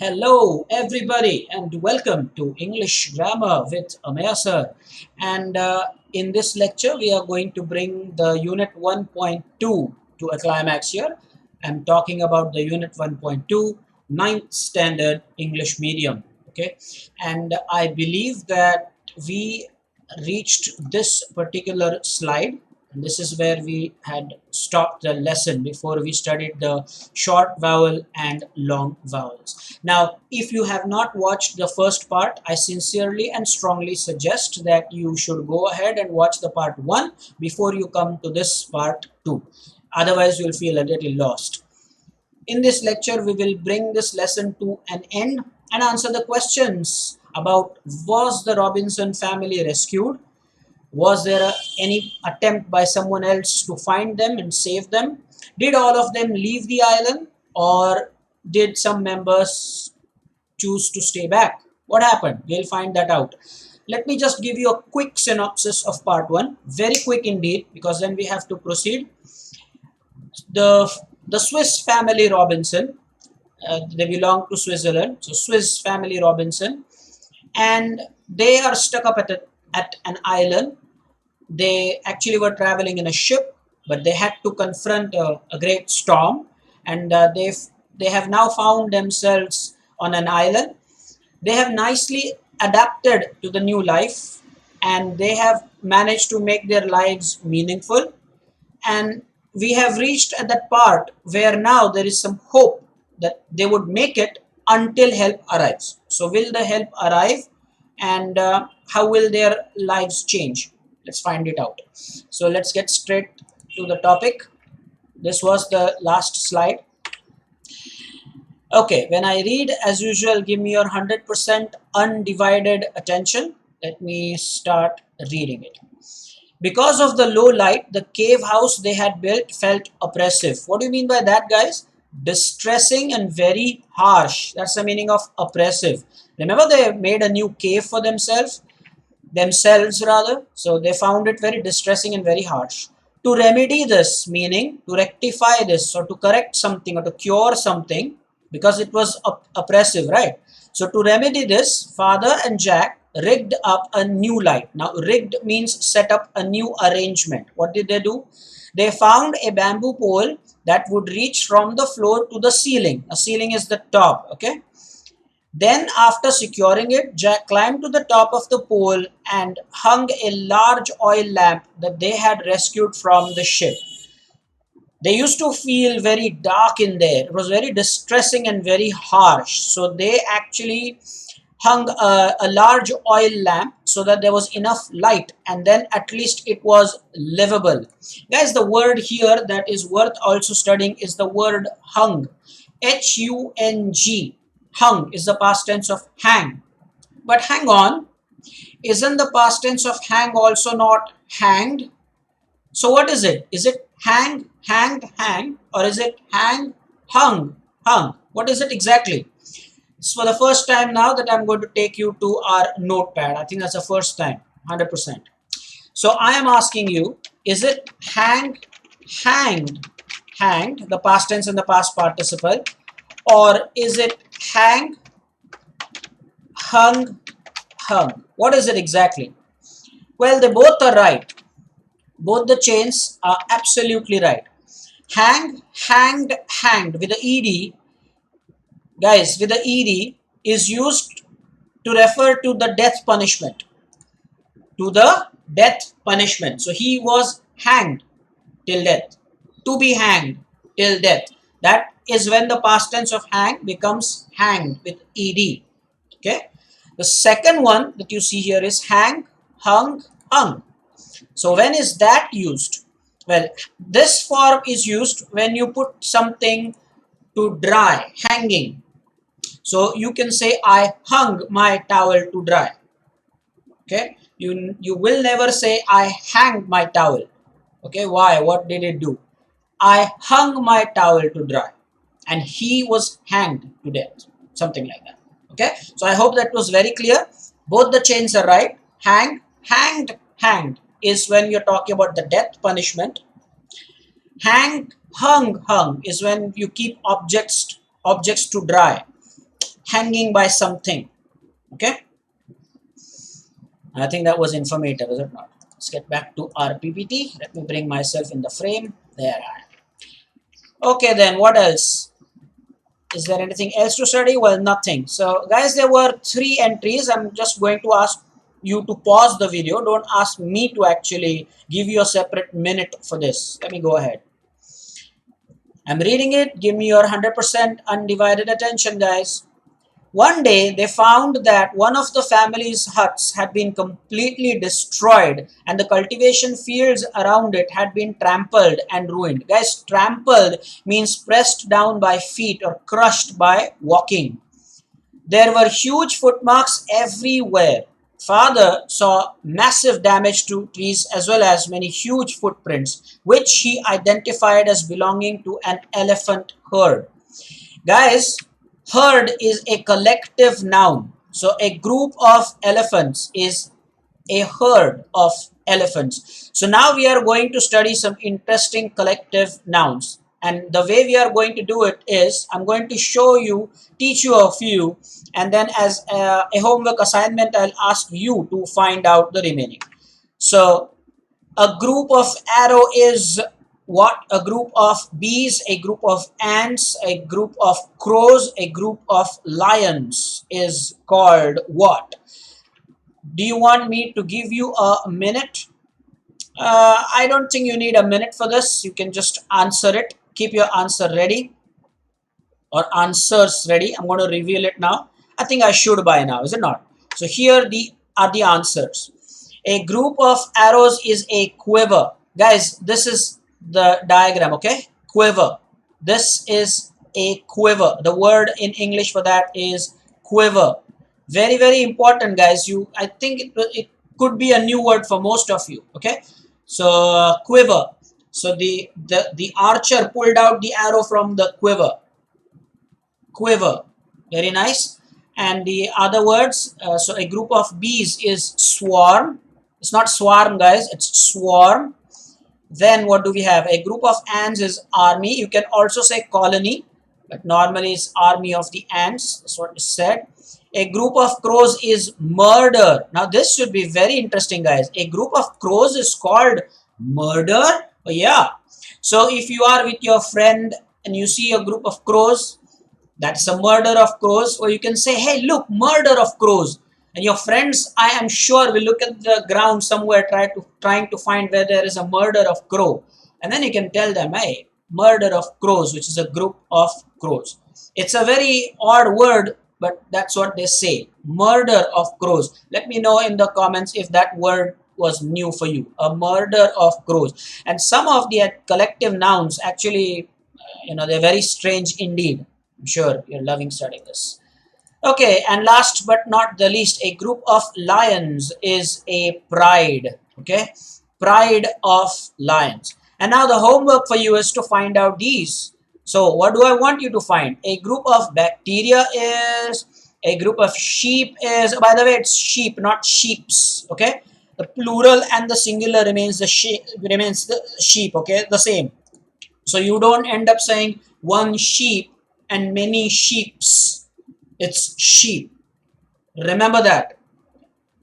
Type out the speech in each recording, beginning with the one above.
Hello, everybody, and welcome to English Grammar with Ameya sir. And in this lecture, we are going to bring the Unit 1.2 to a climax here. I'm talking about the Unit 1.2 ninth Standard English Medium. Okay, and I believe that we reached this particular slide. And this is where we had stopped the lesson before we studied the short vowel and long vowels. Now, if you have not watched the first part, I sincerely and strongly suggest that you should go ahead and watch the part 1 before you come to this part 2. Otherwise, you'll feel a little lost. In this lecture, we will bring this lesson to an end and answer the questions about: was the Robinson family rescued? Was there any attempt by someone else to find them and save them? Did all of them leave the island, or did some members choose to stay back? What happened? We'll find that out. Let me just give you a quick synopsis of part 1. Very quick indeed, because then we have to proceed. The Swiss family Robinson, they belong to Switzerland. So Swiss family Robinson, and they are stuck up at an island. They actually were traveling in a ship, but they had to confront a great storm, and they have now found themselves on an island. They have nicely adapted to the new life, and they have managed to make their lives meaningful. And we have reached at that part where now there is some hope that they would make it until help arrives. So will the help arrive, and how will their lives change? Let's find it out. So let's get straight to the topic. This was the last slide. Okay, when I read, as usual, give me your 100% undivided attention. Let me start reading it. Because of the low light, the cave house they had built felt oppressive. What do you mean by that, guys? Distressing and very harsh. That's the meaning of oppressive. Remember, they made a new cave for themselves rather. So they found it very distressing and very harsh. To remedy this, meaning to rectify this, or to correct something, or to cure something, because it was oppressive, right? So to remedy this, Father and Jack rigged up a new light. Now, rigged means set up a new arrangement. What did they do? They found a bamboo pole that would reach from the floor to the ceiling. A ceiling is the top, okay? Then, after securing it, Jack climbed to the top of the pole and hung a large oil lamp that they had rescued from the ship. They used to feel very dark in there. It was very distressing and very harsh. So they actually hung a large oil lamp so that there was enough light, and then at least it was livable. Guys, the word here that is worth also studying is the word hung. H-U-N-G. Hung is the past tense of hang. But hang on, isn't the past tense of hang also not hanged? So what is it? Is it hang, hanged, hang, or is it hang, hung, hung? What is it exactly? It's for the first time now that I'm going to take you to our notepad. I think that's the first time, 100%. So I am asking you, is it hang, hanged, hanged, the past tense and the past participle, or is it hang, hung, hung? What is it exactly? Well, they both are right. Both the chains are absolutely right. Hang, hanged, hanged with the ed, guys, with the ed is used to refer to the death punishment. To the death punishment. So he was hanged till death. To be hanged till death. That is when the past tense of hang becomes hanged with ed. Okay. The second one that you see here is hang, hung, hung. So when is that used? Well, this form is used when you put something to dry, hanging. So you can say, I hung my towel to dry. Okay. You will never say, I hanged my towel. Okay. Why? What did it do? I hung my towel to dry, and he was hanged to death. Something like that. Okay. So I hope that was very clear. Both the chains are right. Hang, hanged, hanged is when you're talking about the death punishment. Hang, hung, hung is when you keep objects to dry. hanging by something. Okay, I think that was informative, is it not? Let's get back to our PPT. Let me bring myself in the frame. There I am. Okay, then what else? Is there anything else to study? Well, nothing. So guys, there were 3 entries. I'm just going to ask you to pause the video. Don't ask me to actually give you a separate minute for this. Let me go ahead. I'm reading it. Give me your 100% undivided attention, guys. One day, they found that one of the family's huts had been completely destroyed and the cultivation fields around it had been trampled and ruined. Guys, trampled means pressed down by feet or crushed by walking. There were huge footmarks everywhere. Father saw massive damage to trees as well as many huge footprints, which he identified as belonging to an elephant herd. Guys, herd is a collective noun. So a group of elephants is a herd of elephants. So now we are going to study some interesting collective nouns. And the way we are going to do it is I'm going to show you, teach you a few, and then as a homework assignment, I'll ask you to find out the remaining. So a group of arrow is what? A group of bees, a group of ants, a group of crows, a group of lions is called what? Do you want me to give you a minute? I don't think you need a minute for this. You can just answer it. Keep your answer ready or answers ready. I'm going to reveal it now. I think I should by now, is it not? So here are the answers. A group of arrows is a quiver. Guys, this is the diagram, okay? Quiver. This is a quiver. The word in English for that is quiver. Very, very important, guys. I think it could be a new word for most of you, okay? So quiver. So the archer pulled out the arrow from the quiver. Quiver. Very nice. And the other words, so a group of bees is swarm. It's not swarm, guys, it's swarm. Then what do we have? A group of ants is army. You can also say colony, but normally it's army of the ants. That's what is said. A group of crows is murder. Now this should be very interesting, guys. A group of crows is called murder. Oh, yeah. So if you are with your friend and you see a group of crows, that's a murder of crows. Or you can say, hey, look, murder of crows. And your friends, I am sure, will look at the ground somewhere trying to find where there is a murder of crow. And then you can tell them, hey, murder of crows, which is a group of crows. It's a very odd word, but that's what they say. Murder of crows. Let me know in the comments if that word was new for you. A murder of crows. And some of the collective nouns actually, they're very strange indeed. I'm sure you're loving studying this. Okay, and last but not the least, a group of lions is a pride. Okay, pride of lions. And now the homework for you is to find out these. So what do I want you to find? A group of bacteria is, a group of sheep is, by the way, it's sheep, not sheeps. Okay, the plural and the singular remains the sheep. Okay, the same. So you don't end up saying one sheep and many sheeps. It's sheep. Remember that.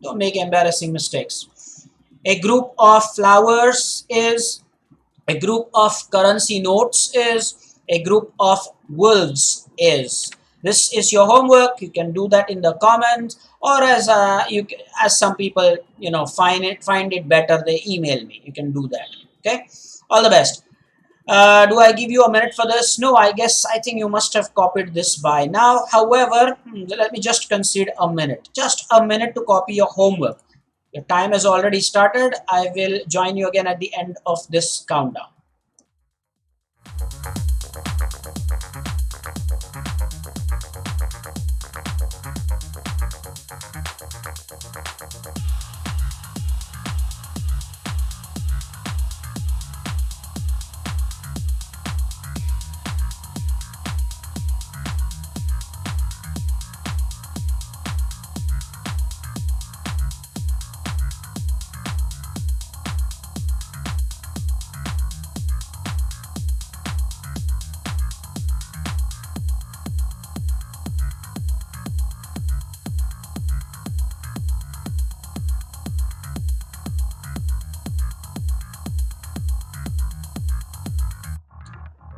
Don't make embarrassing mistakes. A group of flowers is, a group of currency notes is, a group of wolves is. This is your homework. You can do that in the comments, or as some people find it better, they email me. You can do that. Okay. All the best. Do I give you a minute for this? No, I think you must have copied this by now. However, let me just concede a minute. Just a minute to copy your homework. Your time has already started. I will join you again at the end of this countdown.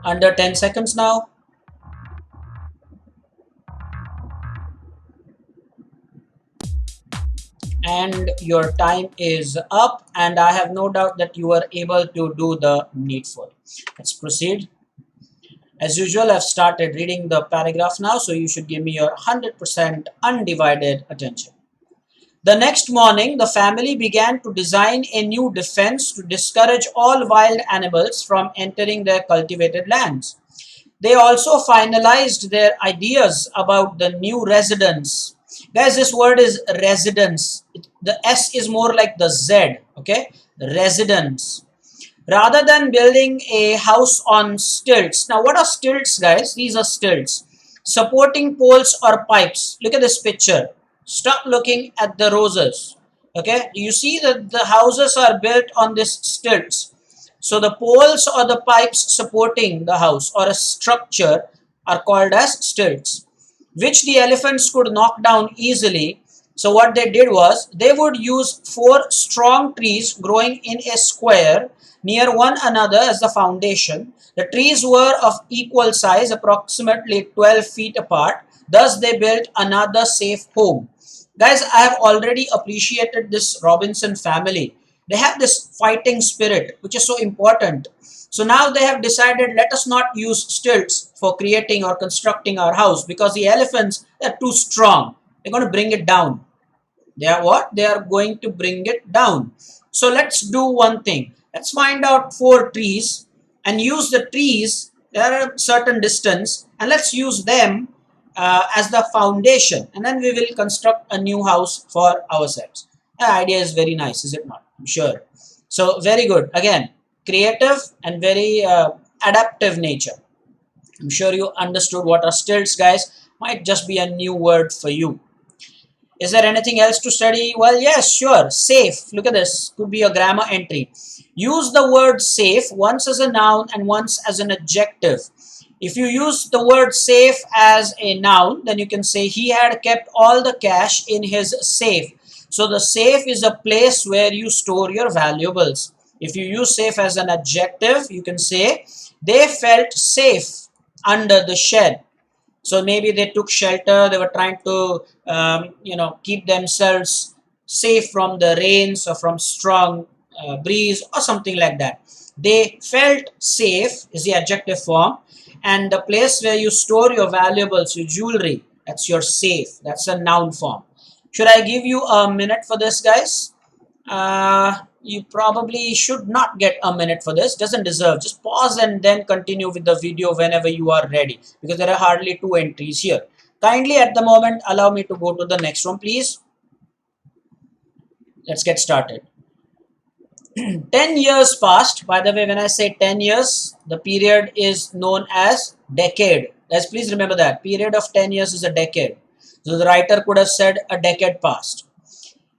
Under 10 seconds now. And your time is up, and I have no doubt that you are able to do the needful. Let's proceed. As usual, I've started reading the paragraph now, so you should give me your 100% undivided attention. The next morning, the family began to design a new defense to discourage all wild animals from entering their cultivated lands. They also finalized their ideas about the new residence. Guys, this word is residence. The S is more like the Z, okay? Residence. Rather than building a house on stilts. Now, what are stilts, guys? These are stilts. Supporting poles or pipes. Look at this picture. Stop looking at the roses. Okay, you see that the houses are built on this stilts. So the poles or the pipes supporting the house or a structure are called as stilts, which the elephants could knock down easily. So what they did was they would use 4 strong trees growing in a square near one another as the foundation. The trees were of equal size, approximately 12 feet apart. Thus they built another safe home. Guys, I have already appreciated this Robinson family. They have this fighting spirit, which is so important. So now they have decided, let us not use stilts for creating or constructing our house, because the elephants are too strong. They're going to bring it down. They are what? They are going to bring it down. So let's do one thing. Let's find out 4 trees and use the trees. They are a certain distance, and let's use them as the foundation, and then we will construct a new house for ourselves. The idea is very nice, is it not? I'm sure. So very good. Again, creative and very adaptive nature. I'm sure you understood what are stilts, guys. Might just be a new word for you. Is there anything else to study? Well, yes, sure. Safe. Look at this. Could be a grammar entry. Use the word safe once as a noun and once as an adjective. If you use the word safe as a noun, then you can say he had kept all the cash in his safe. So the safe is a place where you store your valuables. If you use safe as an adjective, you can say they felt safe under the shed. So maybe they took shelter. They were trying to, keep themselves safe from the rains or from strong breeze or something like that. They felt safe is the adjective form. And the place where you store your valuables, your jewelry, that's your safe. That's a noun form. Should I give you a minute for this, guys? You probably should not get a minute for this. Doesn't deserve. Just pause and then continue with the video whenever you are ready, because there are hardly 2 entries here. Kindly at the moment allow me to go to the next one, please. Let's get started. 10 years passed. By the way, when I say 10 years, the period is known as decade. Guys, please remember that. Period of 10 years is a decade. So the writer could have said a decade passed.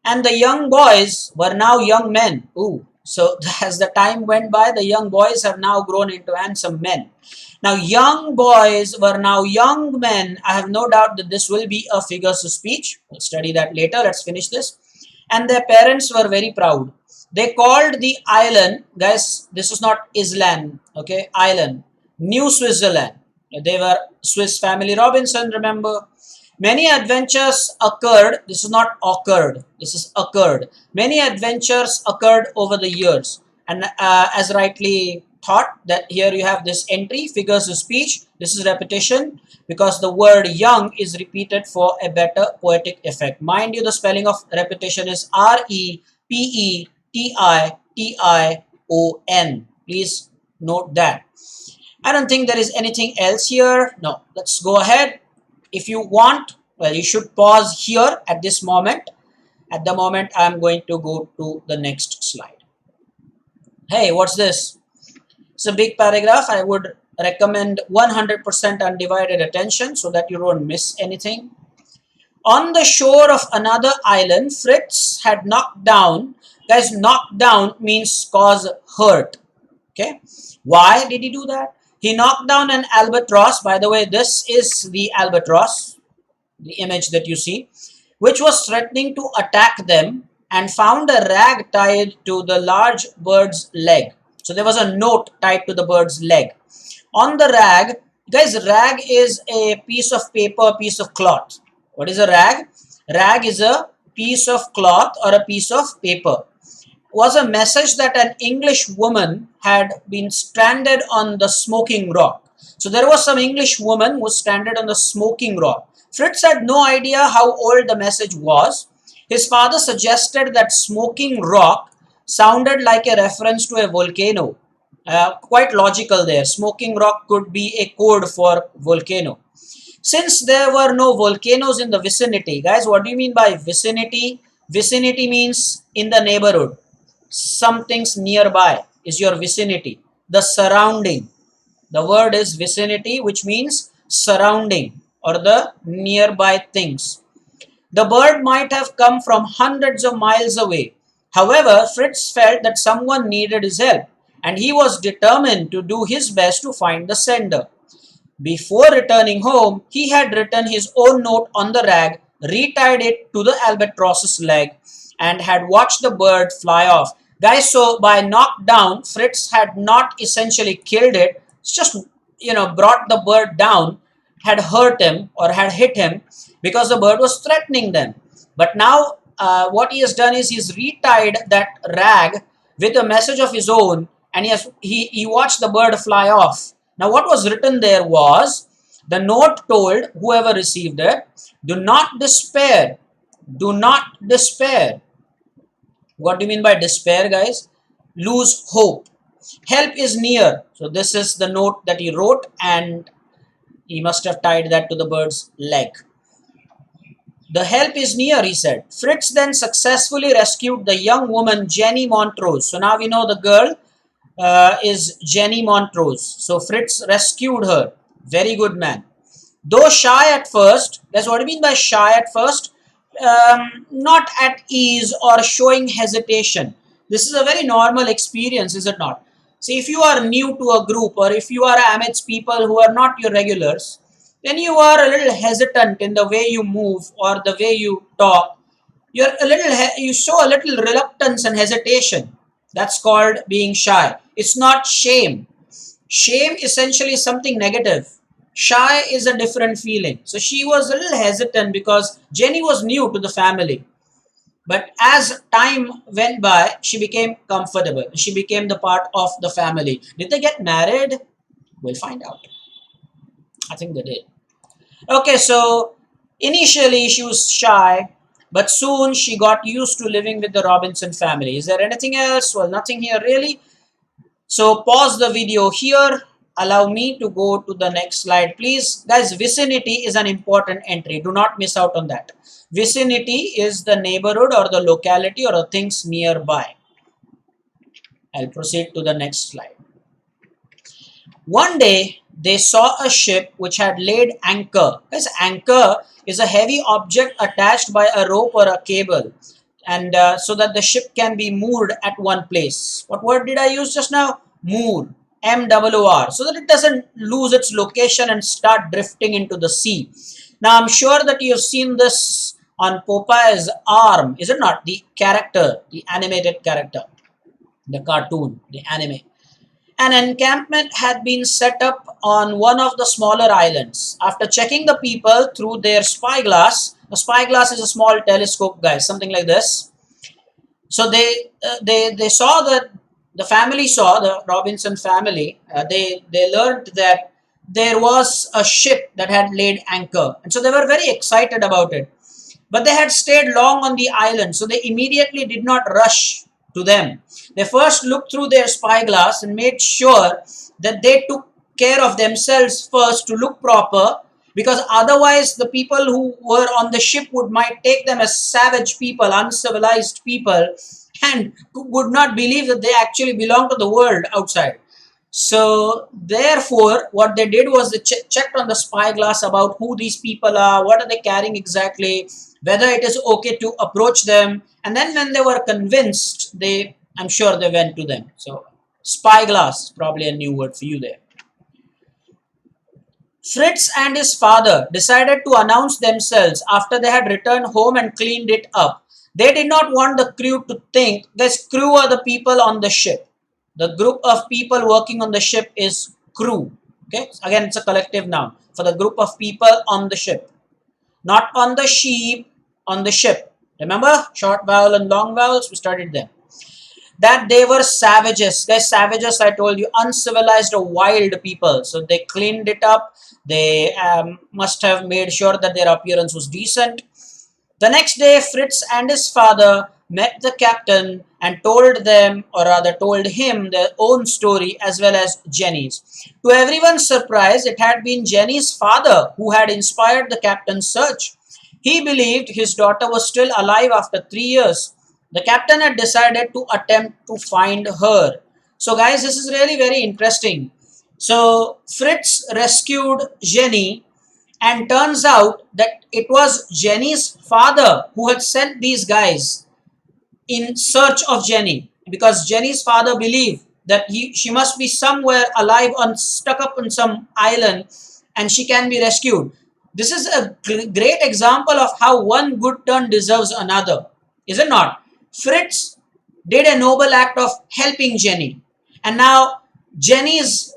And the young boys were now young men. Ooh. So as the time went by, the young boys have now grown into handsome men. Now, young boys were now young men. I have no doubt that this will be a figures of speech. We'll study that later. Let's finish this. And their parents were very proud. They called the island, guys, this is not Island, okay, island, New Switzerland. They were Swiss family Robinson, remember. Many adventures occurred, this is not occurred, this is occurred. Many adventures occurred over the years. And as rightly thought, that here you have this entry, figures of speech. This is repetition, because the word young is repeated for a better poetic effect. Mind you, the spelling of repetition is R-E-P-E T-I-T-I-O-N. Please note that. I don't think there is anything else here. No, let's go ahead. If you want, well, you should pause here at this moment. At the moment, I'm going to go to the next slide. Hey, what's this? It's a big paragraph. I would recommend 100% undivided attention so that you don't miss anything. On the shore of another island, Fritz had knocked down. Guys, knock down means cause hurt. Okay. Why did he do that? He knocked down an albatross. By the way, this is the albatross, the image that you see, which was threatening to attack them, and found a rag tied to the large bird's leg. So there was a note tied to the bird's leg. On the rag, guys, rag is a piece of paper, piece of cloth. What is a rag? Rag is a piece of cloth or a piece of paper. Was a message that an English woman had been stranded on the smoking rock. So there was some English woman who was stranded on the smoking rock. Fritz had no idea how old the message was. His father suggested that smoking rock sounded like a reference to a volcano. Quite logical there. Smoking rock could be a code for volcano. Since there were no volcanoes in the vicinity, guys, what do you mean by vicinity? Vicinity means in the neighborhood. Something's nearby is your vicinity. The surrounding. The word is vicinity, which means surrounding or the nearby things. The bird might have come from hundreds of miles away. However, Fritz felt that someone needed his help, and he was determined to do his best to find the sender. Before returning home, he had written his own note on the rag, retied it to the albatross's leg, and had watched the bird fly off. Guys, so by knockdown, Fritz had not essentially killed it, it's just, brought the bird down, had hurt him or had hit him because the bird was threatening them. But now, what he has done is he's retied that rag with a message of his own, and he watched the bird fly off. Now, what was written there was, the note told whoever received it, do not despair. Do not despair. What do you mean by despair, guys? Lose hope. Help is near. So this is the note that he wrote, and he must have tied that to the bird's leg. The help is near, he said. Fritz then successfully rescued the young woman Jenny Montrose. So now we know the girl is Jenny Montrose. So Fritz rescued her. Very good man. Though shy at first, that's what I mean by shy at first. Not at ease or showing hesitation. This is a very normal experience, is it not? See, if you are new to a group or if you are amidst people who are not your regulars, then you are a little hesitant in the way you move or the way you talk. You show a little reluctance and hesitation. That's called being shy. It's not shame. Shame essentially is something negative. Shy is a different feeling. So she was a little hesitant because Jenny was new to the family. But as time went by, she became comfortable. She became the part of the family. Did they get married? We'll find out. I think they did. Okay, so initially she was shy, but soon she got used to living with the Robinson family. Is there anything else? Well, nothing here really. So pause the video here. Allow me to go to the next slide, please. Guys, vicinity is an important entry. Do not miss out on that. Vicinity is the neighborhood or the locality or the things nearby. I'll proceed to the next slide. One day, they saw a ship which had laid anchor. Guys, anchor is a heavy object attached by a rope or a cable, and so that the ship can be moored at one place. What word did I use just now? Moor. M-O-O-R. So that it doesn't lose its location and start drifting into the sea. Now, I'm sure that you have seen this on Popeye's arm, is it not? The character, the animated character, the cartoon, the anime. An encampment had been set up on one of the smaller islands. After checking the people through their spyglass, a spyglass is a small telescope, guys, something like this. So they saw that the family saw, the Robinson family, they learned that there was a ship that had laid anchor. And so they were very excited about it. But they had stayed long on the island, so they immediately did not rush to them. They first looked through their spyglass and made sure that they took care of themselves first to look proper, because otherwise the people who were on the ship might take them as savage people, uncivilized people, and would not believe that they actually belong to the world outside. So therefore, what they did was they checked on the spyglass about who these people are, what are they carrying exactly, whether it is okay to approach them. And then when they were convinced, I'm sure they went to them. So spyglass, probably a new word for you there. Fritz and his father decided to announce themselves after they had returned home and cleaned it up. They did not want the crew to think this crew are the people on the ship. The group of people working on the ship is crew. Okay, again, it's a collective noun for the group of people on the ship, not on the sheep, on the ship. Remember, short vowel and long vowels, we studied them. That they were savages. Guys, savages, I told you, uncivilized or wild people. So they cleaned it up. They must have made sure that their appearance was decent. The next day, Fritz and his father met the captain and told them, or rather told him, their own story as well as Jenny's. To everyone's surprise, it had been Jenny's father who had inspired the captain's search. He believed his daughter was still alive after 3 years. The captain had decided to attempt to find her. So, guys, this is really very interesting. So, Fritz rescued Jenny, and turns out that it was Jenny's father who had sent these guys in search of Jenny, because Jenny's father believed that she must be somewhere alive on stuck up on some island and she can be rescued. This is a great example of how one good turn deserves another, is it not? Fritz did a noble act of helping Jenny, and now Jenny's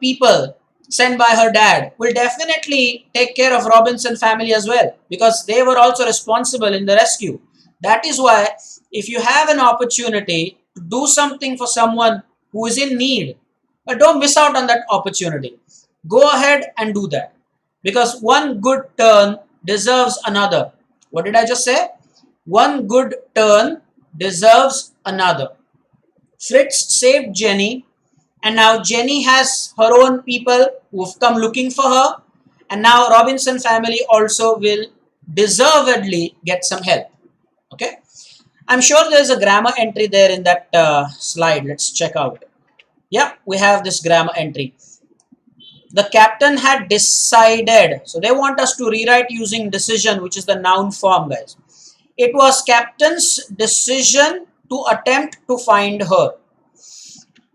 people sent by her dad will definitely take care of Robinson family as well, because they were also responsible in the rescue. That is why if you have an opportunity to do something for someone who is in need, but don't miss out on that opportunity. Go ahead and do that, because one good turn deserves another. What did I just say? One good turn deserves another. Fritz saved Jenny, and now Jenny has her own people who've come looking for her, and now Robinson family also will deservedly get some help. Okay, I'm sure there's a grammar entry there in that slide. Let's check out. Yeah, we have this grammar entry. The captain had decided. So they want us to rewrite using decision, which is the noun form, guys. It was captain's decision to attempt to find her.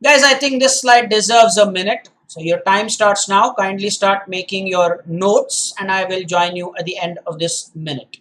Guys, I think this slide deserves a minute. So your time starts now. Kindly start making your notes and I will join you at the end of this minute.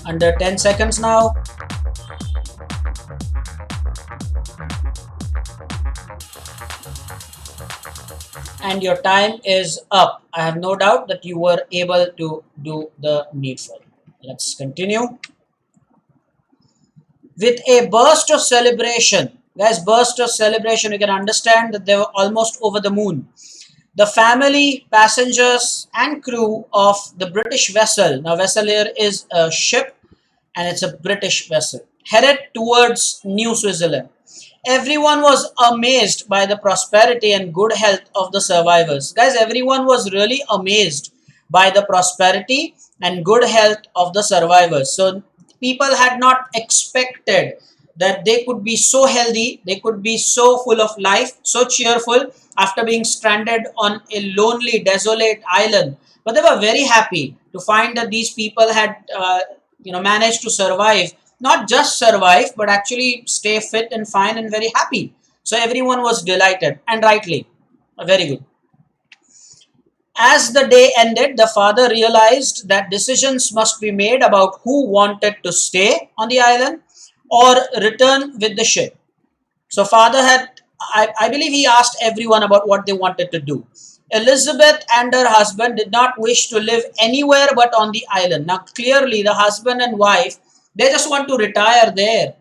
Under 10 seconds now. And your time is up. I have no doubt that you were able to do the needful. Let's continue. With a burst of celebration, guys, burst of celebration, you can understand that they were almost over the moon. The family, passengers, and crew of the British vessel, now vessel here is a ship and it's a British vessel, headed towards New Switzerland. Everyone was amazed by the prosperity and good health of the survivors. Guys, everyone was really amazed by the prosperity and good health of the survivors. So people had not expected that they could be so healthy, they could be so full of life, so cheerful after being stranded on a lonely, desolate island. But they were very happy to find that these people had, managed to survive. Not just survive, but actually stay fit and fine and very happy. So everyone was delighted, and rightly. Very good. As the day ended, the father realized that decisions must be made about who wanted to stay on the island or return with the ship. So father had, I believe he asked everyone about what they wanted to do. Elizabeth and her husband did not wish to live anywhere but on the island. Now clearly the husband and wife, they just want to retire there.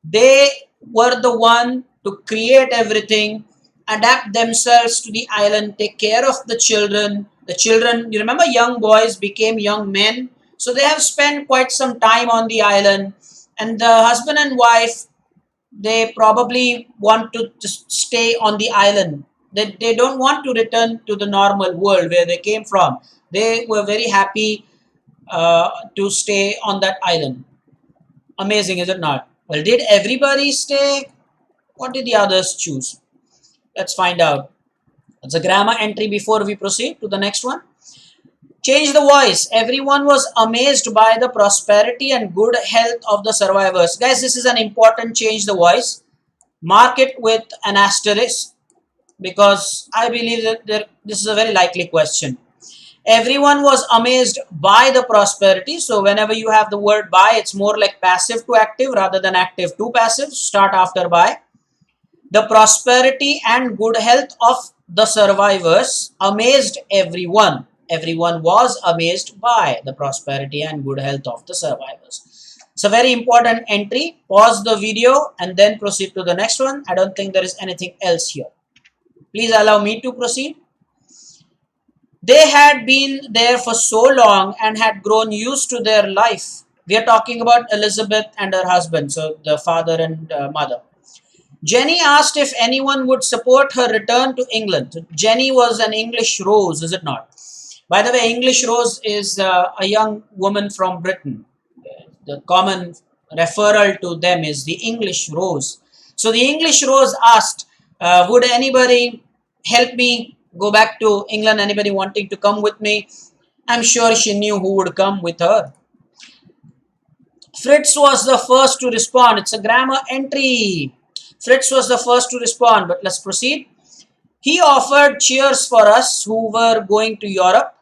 They were the one to create everything, adapt themselves to the island, take care of the children. The children, you remember, young boys became young men. So they have spent quite some time on the island. And the husband and wife, they probably want to just stay on the island. They don't want to return to the normal world where they came from. They were very happy to stay on that island. Amazing, is it not? Well, did everybody stay? What did the others choose? Let's find out. It's a grammar entry before we proceed to the next one. Change the voice. Everyone was amazed by the prosperity and good health of the survivors. Guys, this is an important change the voice. Mark it with an asterisk because I believe that this is a very likely question. Everyone was amazed by the prosperity. So whenever you have the word by, it's more like passive to active rather than active to passive. Start after by. The prosperity and good health of the survivors amazed everyone. Everyone was amazed by the prosperity and good health of the survivors. It's a very important entry. Pause the video and then proceed to the next one. I don't think there is anything else here. Please allow me to proceed. They had been there for so long and had grown used to their life. We are talking about Elizabeth and her husband, so the father and mother. Jenny asked if anyone would support her return to England. Jenny was an English rose, is it not? By the way, English rose is a young woman from Britain. The common referral to them is the English rose. So the English rose asked, would anybody help me go back to England? Anybody wanting to come with me? I'm sure she knew who would come with her. Fritz was the first to respond. It's a grammar entry. Fritz was the first to respond, but let's proceed. He offered cheers for us who were going to Europe.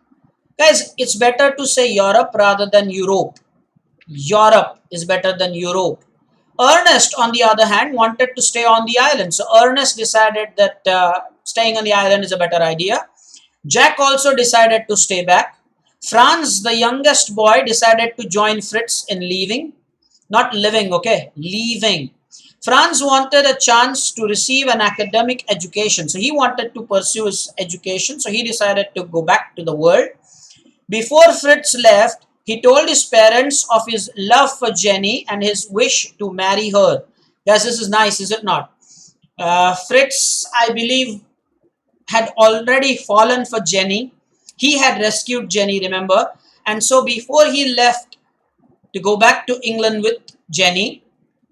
Guys, it's better to say Europe rather than Europe. Europe is better than Europe. Ernest, on the other hand, wanted to stay on the island. So Ernest decided that staying on the island is a better idea. Jack also decided to stay back. Franz, the youngest boy, decided to join Fritz in leaving. Not living, okay? Leaving. Franz wanted a chance to receive an academic education. So he wanted to pursue his education. So he decided to go back to the world. Before Fritz left, he told his parents of his love for Jenny and his wish to marry her. Guys, this is nice, is it not? Fritz, I believe, had already fallen for Jenny. He had rescued Jenny, remember? And so before he left to go back to England with Jenny,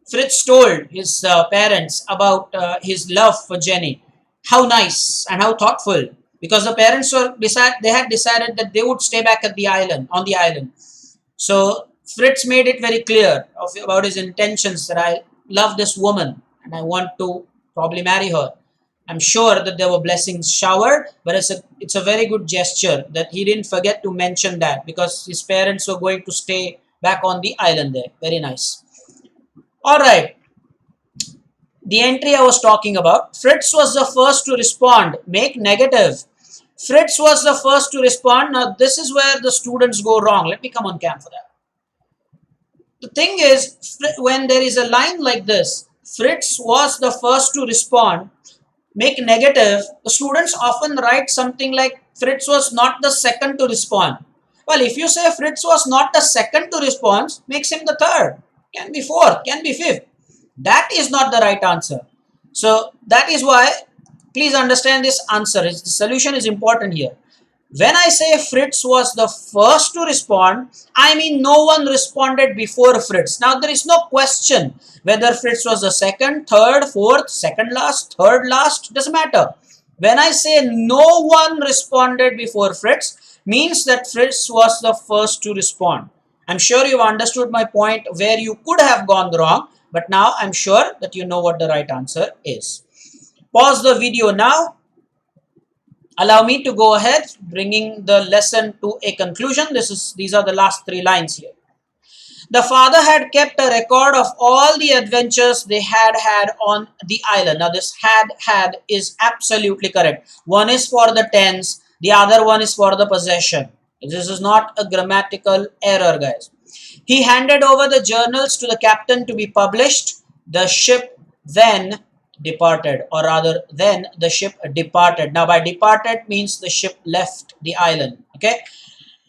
Fritz told his parents about his love for Jenny. How nice and how thoughtful, because the parents had decided that they would stay back at the island, on the island. So Fritz made it very clear about his intentions that I love this woman and I want to probably marry her. I'm sure that there were blessings showered, but it's a very good gesture that he didn't forget to mention that because his parents were going to stay back on the island there. Very nice. All right, the entry I was talking about. Fritz was the first to respond. Make negative. Fritz was the first to respond. Now, this is where the students go wrong. Let me come on cam for that. The thing is, when there is a line like this, Fritz was the first to respond, make negative, the students often write something like Fritz was not the second to respond. Well, if you say Fritz was not the second to respond, makes him the third. Can be fourth, can be fifth. That is not the right answer. So that is why, please understand this answer. The solution is important here. When I say Fritz was the first to respond, I mean no one responded before Fritz. Now there is no question whether Fritz was the second, third, fourth, second last, third last, doesn't matter. When I say no one responded before Fritz, means that Fritz was the first to respond. I'm sure you've understood my point where you could have gone wrong, but now I'm sure that you know what the right answer is. Pause the video now. Allow me to go ahead, bringing the lesson to a conclusion. These are the last 3 lines here. The father had kept a record of all the adventures they had on the island. Now this had is absolutely correct. One is for the tense, the other one is for the possession. This is not a grammatical error, guys. He handed over the journals to the captain to be published. The ship then departed, or rather then the ship departed. Now by departed means the ship left the island. Okay,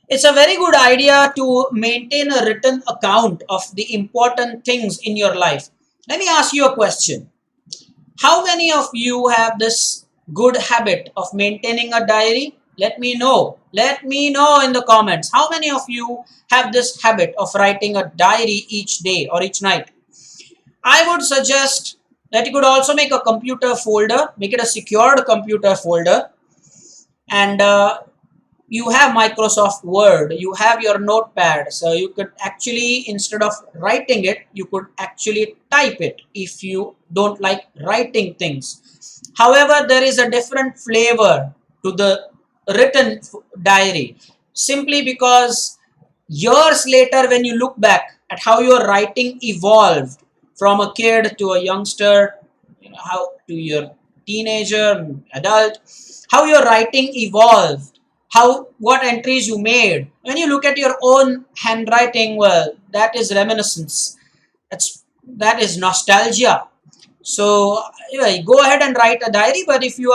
it's a very good idea to maintain a written account of the important things in your life. Let me ask you a question. How many of you have this good habit of maintaining a diary? Let me know. Let me know in the comments. How many of you have this habit of writing a diary each day or each night? I would suggest that you could also make a computer folder, make it a secured computer folder, and you have Microsoft Word, you have your notepad, so you could actually, instead of writing it, you could actually type it if you don't like writing things. However, there is a different flavor to the written diary, simply because years later, when you look back at how your writing evolved from a kid to a youngster, how to your teenager, adult, how your writing evolved, how what entries you made. When you look at your own handwriting, well, that is reminiscence. That is nostalgia. So yeah, go ahead and write a diary. But if you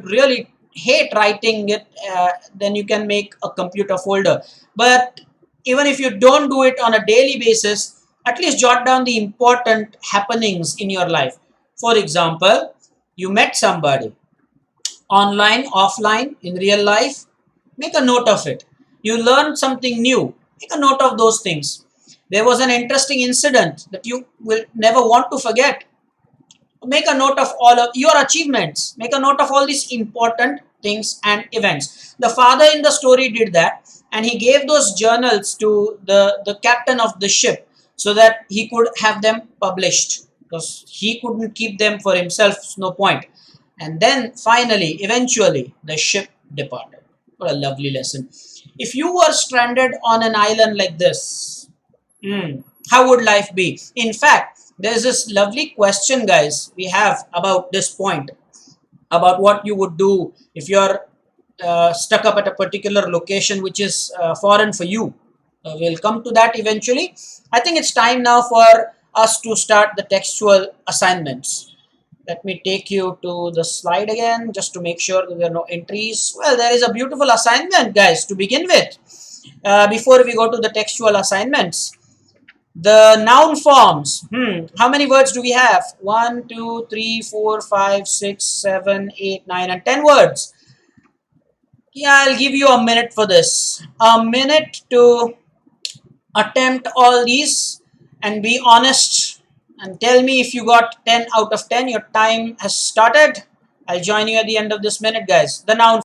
really hate writing it, then you can make a computer folder. But even if you don't do it on a daily basis, at least jot down the important happenings in your life. For example, you met somebody online, offline, in real life. Make a note of it. You learned something new. Make a note of those things. There was an interesting incident that you will never want to forget. Make a note of all of your achievements. Make a note of all these important things and events. The father in the story did that, and he gave those journals to the captain of the ship so that he could have them published, because he couldn't keep them for himself. No point. And then finally, eventually, the ship departed. What a lovely lesson. If you were stranded on an island like this, how would life be? In fact, there's this lovely question, guys, we have about this point, about what you would do if you're stuck up at a particular location which is foreign for you. We'll come to that eventually. I think it's time now for us to start the textual assignments. Let me take you to the slide again just to make sure that there are no entries. Well, there is a beautiful assignment, guys, to begin with. Before we go to the textual assignments, the noun forms. How many words do we have? 1, 2, 3, 4, 5, 6, 7, 8, 9, and 10 words. Yeah, I'll give you a minute for this. A minute to attempt all these and be honest and tell me if you got 10 out of 10. Your time has started. I'll join you at the end of this minute, guys. The noun.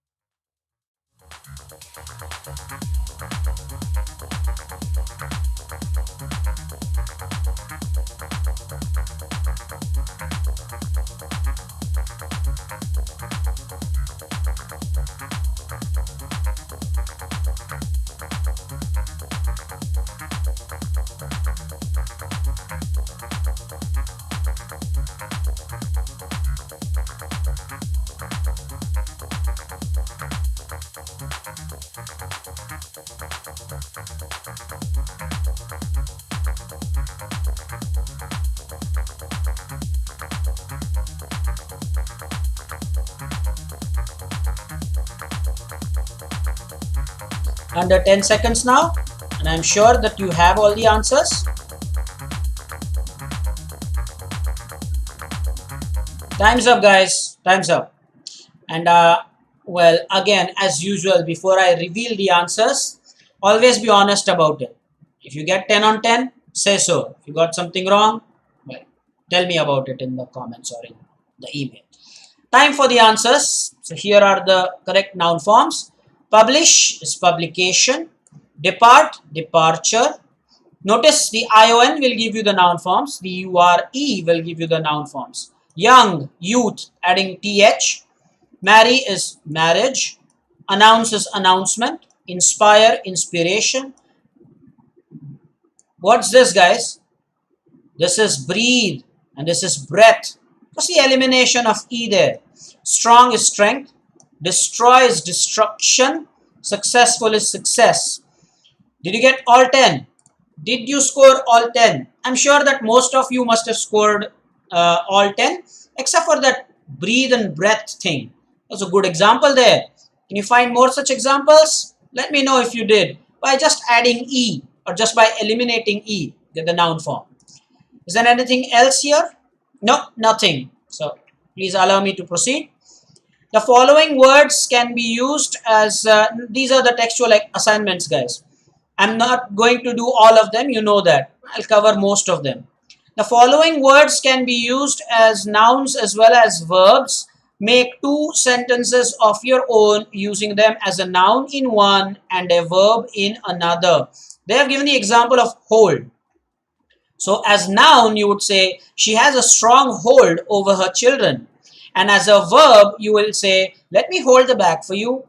Under 10 seconds now, and I'm sure that you have all the answers. Time's up, guys. Time's up. And well, again, as usual, before I reveal the answers, always be honest about it. If you get 10 on 10, say so. If you got something wrong, well, tell me about it in the comments or in the email. Time for the answers. So here are the correct noun forms. Publish is publication. Depart, departure. Notice the ION will give you the noun forms. The URE will give you the noun forms. Young, youth, adding TH. Marry is marriage. Announce is announcement. Inspire, inspiration. What's this, guys? This is breathe and this is breath. What's the elimination of E there? Strong is strength. Destroy is destruction. Successful is success. Did you get all 10? Did you score all 10? I'm sure that most of you must have scored all 10, except for that breathe and breath thing. That's a good example there. Can you find more such examples? Let me know if you did. By just adding E or just by eliminating E, get the noun form. Is there anything else here? No, nothing. So please allow me to proceed. The following words can be used as, these are the textual assignments, guys. I'm not going to do all of them, you know that. I'll cover most of them. The following words can be used as nouns as well as verbs. Make two sentences of your own using them as a noun in one and a verb in another. They have given the example of hold. So as noun, you would say, she has a strong hold over her children. And as a verb, you will say, let me hold the bag for you.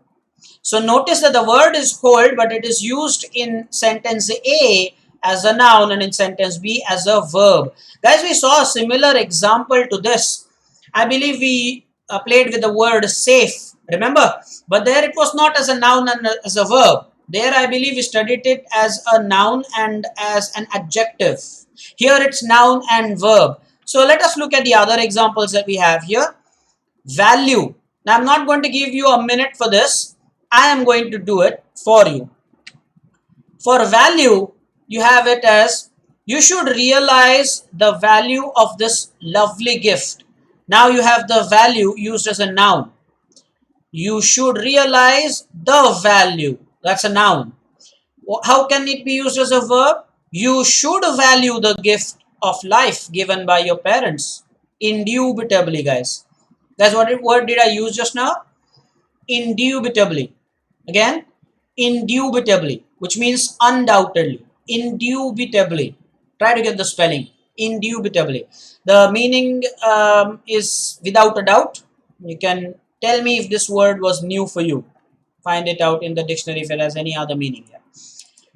So notice that the word is hold, but it is used in sentence A as a noun and in sentence B as a verb. Guys, we saw a similar example to this. I believe we played with the word safe, remember? But there it was not as a noun and as a verb. There I believe we studied it as a noun and as an adjective. Here it's noun and verb. So let us look at the other examples that we have here. Value. Now I'm not going to give you a minute for this. I am going to do it for you. For value, you have it as, you should realize the value of this lovely gift. Now you have the value used as a noun. You should realize the value. That's a noun. How can it be used as a verb? You should value the gift of life given by your parents. Indubitably, guys. That's what word did I use just now? Indubitably. Again, indubitably, which means undoubtedly. Indubitably. Try to get the spelling. Indubitably. The meaning is without a doubt. You can tell me if this word was new for you. Find it out in the dictionary if it has any other meaning here.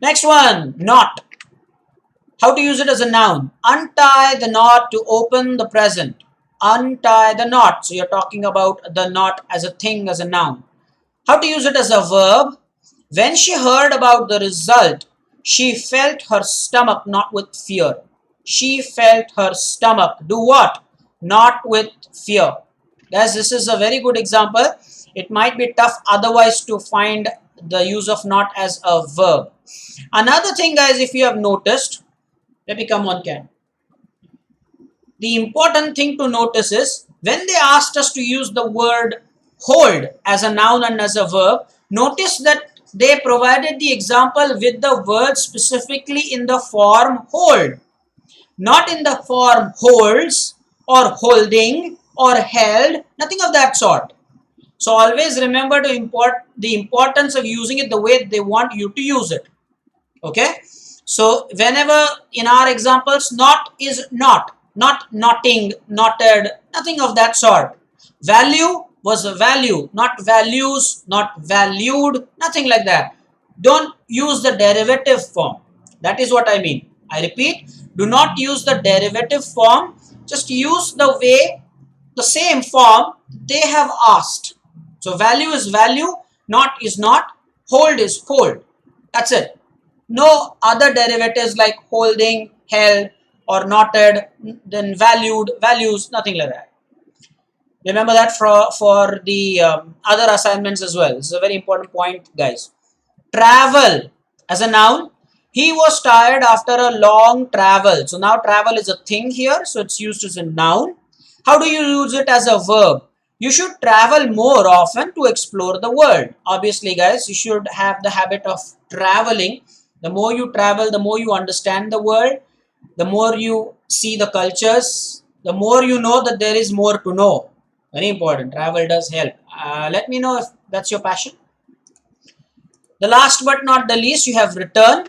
Next one, knot. How to use it as a noun? Untie the knot to open the present. Untie the knot. So you're talking about the knot as a thing, as a noun. How to use it as a verb? When she heard about the result, she felt her stomach knot with fear. She felt her stomach do what? Not with fear. Guys, this is a very good example. It might be tough otherwise to find the use of not as a verb. Another thing, guys, if you have noticed, let me come on cam. The important thing to notice is when they asked us to use the word hold as a noun and as a verb, notice that they provided the example with the word specifically in the form hold, not in the form holds or holding or held, nothing of that sort. So always remember to import the importance of using it the way they want you to use it. Okay. So whenever in our examples, not is not knotting, knotted, nothing of that sort. Value was a value, not values, not valued, nothing like that. Don't use the derivative form. That is what I mean. I repeat, do not use the derivative form. Just use the way, the same form they have asked. So value is value, not is not, hold is hold. That's it. No other derivatives like holding, held, or knotted, then valued, values, nothing like that. Remember that for the other assignments as well. This is a very important point, guys. Travel as a noun. He was tired after a long travel. So now travel is a thing here. So it's used as a noun. How do you use it as a verb? You should travel more often to explore the world. Obviously, guys, you should have the habit of traveling. The more you travel, the more you understand the world. The more you see the cultures, the more you know that there is more to know. Very important. Travel does help. Let me know if that's your passion. The last but not the least, you have return.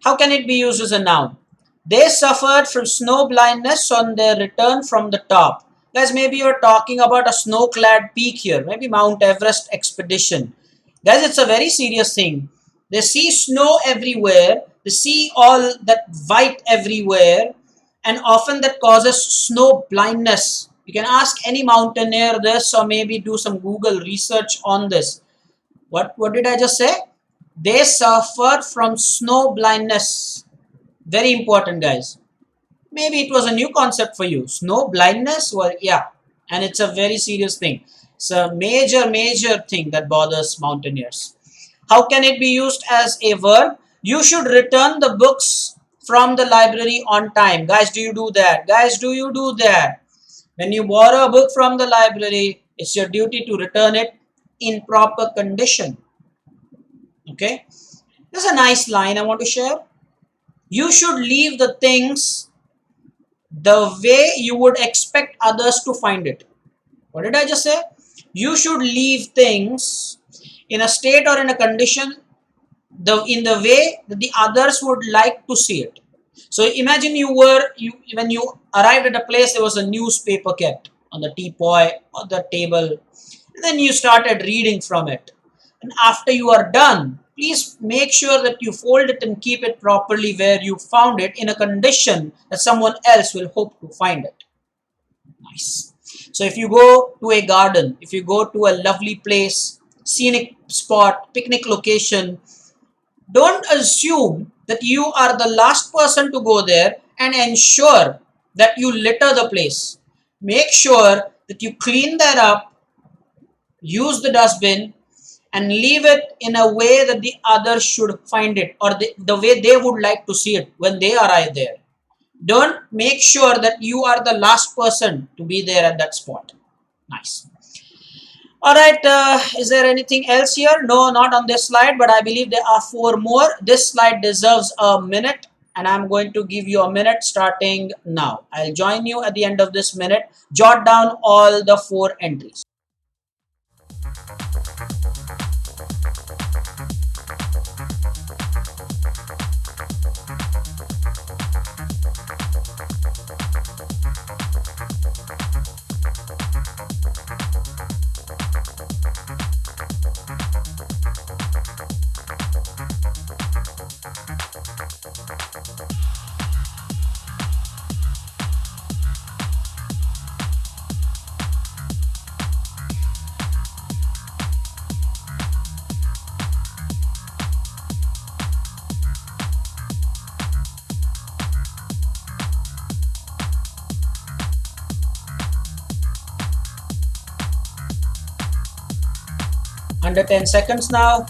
How can it be used as a noun? They suffered from snow blindness on their return from the top. Guys, maybe you're talking about a snow-clad peak here. Maybe Mount Everest expedition. Guys, it's a very serious thing. They see snow everywhere. They see all that white everywhere. And often that causes snow blindness. You can ask any mountaineer this or maybe do some Google research on this. What did I just say? They suffer from snow blindness. Very important, guys. Maybe it was a new concept for you. Snow blindness? Well, yeah. And it's a very serious thing. It's a major thing that bothers mountaineers. How can it be used as a verb? You should return the books from the library on time. Guys, do you do that? Guys, do you do that? When you borrow a book from the library, It's your duty to return it in proper condition. Okay, there's a nice line I want to share. You should leave the things the way you would expect others to find it. What did I just say? You should leave things in a state or in a condition in the way that the others would like to see it. So imagine when you arrived at a place, there was a newspaper kept on the teapot or the table, and then you started reading from it. And after you are done, please make sure that you fold it and keep it properly where you found it, in a condition that someone else will hope to find it. Nice. So if you go to a garden, if you go to a lovely place, scenic spot, picnic location, don't assume that you are the last person to go there and ensure that you litter the place. Make sure that you clean that up, use the dustbin, and leave it in a way that the others should find it, or the way they would like to see it when they arrive there. Don't make sure that you are the last person to be there at that spot. Nice. All right, is there anything else here? No, not on this slide, but I believe there are 4 more. This slide deserves a minute, and I'm going to give you a minute starting now. I'll join you at the end of this minute. Jot down all the 4 entries. Under 10 seconds now.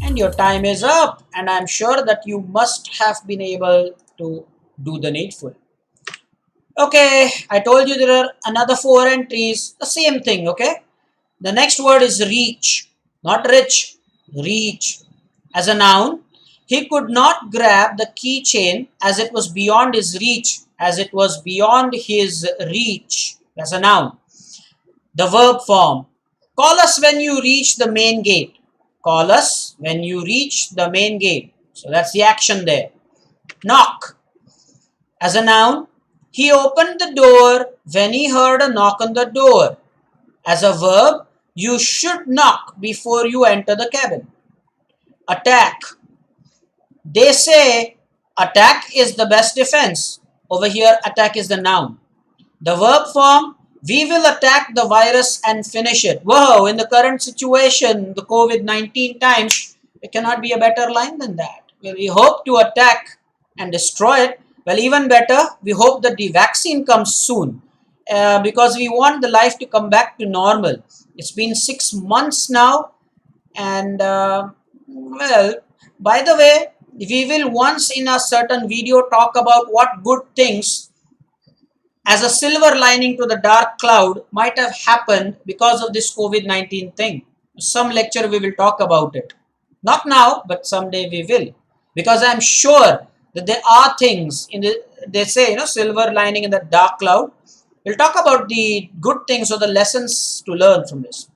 And your time is up, and I'm sure that you must have been able to do the needful. Okay, I told you there are another 4 entries, the same thing, okay? The next word is reach, not rich, reach. As a noun, he could not grab the keychain as it was beyond his reach, as it was beyond his reach. That's a noun. The verb form, call us when you reach the main gate. Call us when you reach the main gate. So that's the action there. Knock. As a noun, he opened the door when he heard a knock on the door. As a verb, you should knock before you enter the cabin. Attack. They say attack is the best defense. Over here, attack is the noun. The verb form, we will attack the virus and finish it. Whoa, in the current situation, the COVID-19 times, it cannot be a better line than that. Well, we hope to attack and destroy it. Well, even better, we hope that the vaccine comes soon, because we want the life to come back to normal. It's been 6 months now, and well, by the way, we will once in a certain video talk about what good things as a silver lining to the dark cloud might have happened because of this COVID-19 thing. Some lecture we will talk about it. Not now, but someday we will. Because I'm sure that there are things they say, silver lining in the dark cloud. We'll talk about the good things or the lessons to learn from this.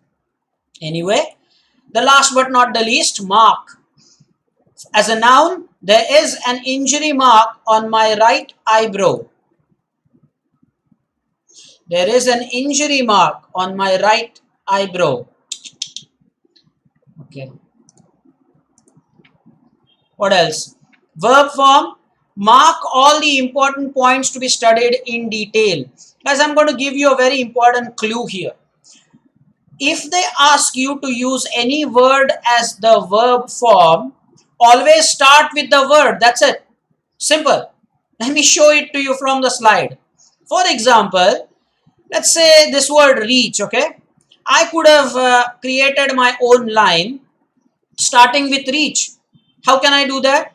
Anyway, the last but not the least, mark. As a noun, there is an injury mark on my right eyebrow. There is an injury mark on my right eyebrow. Okay. What else? Verb form, mark all the important points to be studied in detail. Guys, I'm going to give you a very important clue here. If they ask you to use any word as the verb form, always start with the word. That's it. Simple. Let me show it to you from the slide. For example, let's say this word reach, okay? I could have created my own line starting with reach. How can I do that?